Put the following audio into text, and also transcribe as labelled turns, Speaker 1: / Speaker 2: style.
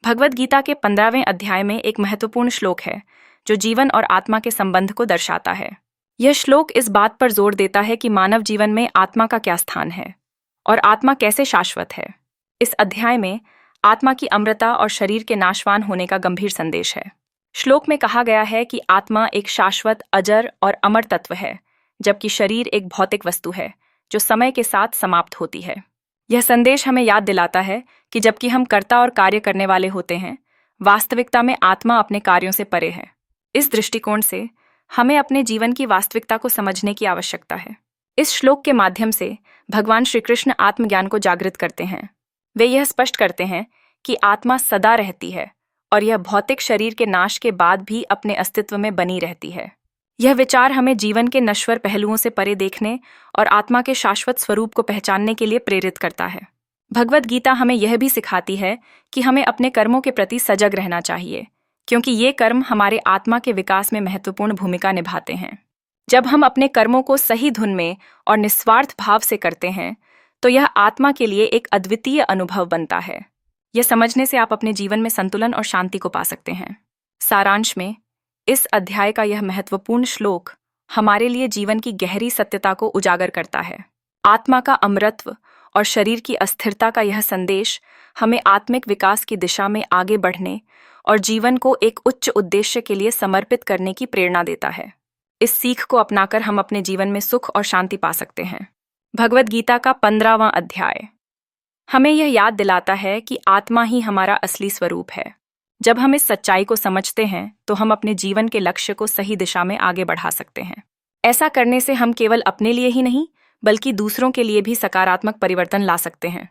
Speaker 1: भगवद गीता के 15वें अध्याय में एक महत्वपूर्ण श्लोक है जो जीवन और आत्मा के संबंध को दर्शाता है। यह श्लोक इस बात पर जोर देता है कि मानव जीवन में आत्मा का क्या स्थान है और आत्मा कैसे शाश्वत है। इस अध्याय में आत्मा की अमरता और शरीर के नाशवान होने का गंभीर संदेश है। श्लोक में कहा गया है कि आत्मा एक शाश्वत, अजर और अमर तत्व है, जबकि शरीर एक भौतिक वस्तु है जो समय के साथ समाप्त होती है। यह संदेश हमें याद दिलाता है कि जबकि हम कर्ता और कार्य करने वाले होते हैं, वास्तविकता में आत्मा अपने कार्यों से परे है। इस दृष्टिकोण से हमें अपने जीवन की वास्तविकता को समझने की आवश्यकता है। इस श्लोक के माध्यम से भगवान श्री कृष्ण आत्मज्ञान को जागृत करते हैं। वे यह स्पष्ट करते हैं कि आत्मा सदा रहती है और यह भौतिक शरीर के नाश के बाद भी अपने अस्तित्व में बनी रहती है। यह विचार हमें जीवन के नश्वर पहलुओं से परे देखने और आत्मा के शाश्वत स्वरूप को पहचानने के लिए प्रेरित करता है। भगवद गीता हमें यह भी सिखाती है कि हमें अपने कर्मों के प्रति सजग रहना चाहिए, क्योंकि ये कर्म हमारे आत्मा के विकास में महत्वपूर्ण भूमिका निभाते हैं। जब हम अपने कर्मों को सही धुन में और निस्वार्थ भाव से करते हैं, तो यह आत्मा के लिए एक अद्वितीय अनुभव बनता है। यह समझने से आप अपने जीवन में संतुलन और शांति को पा सकते हैं। सारांश में, इस अध्याय का यह महत्वपूर्ण श्लोक हमारे लिए जीवन की गहरी सत्यता को उजागर करता है। आत्मा का अमरत्व और शरीर की अस्थिरता का यह संदेश हमें आत्मिक विकास की दिशा में आगे बढ़ने और जीवन को एक उच्च उद्देश्य के लिए समर्पित करने की प्रेरणा देता है। इस सीख को अपनाकर हम अपने जीवन में सुख और शांति पा सकते हैं। भगवद गीता का 15वां अध्याय हमें यह याद दिलाता है कि आत्मा ही हमारा असली स्वरूप है। जब हम इस सच्चाई को समझते हैं, तो हम अपने जीवन के लक्ष्य को सही दिशा में आगे बढ़ा सकते हैं। ऐसा करने से हम केवल अपने लिए ही नहीं, बल्कि दूसरों के लिए भी सकारात्मक परिवर्तन ला सकते हैं।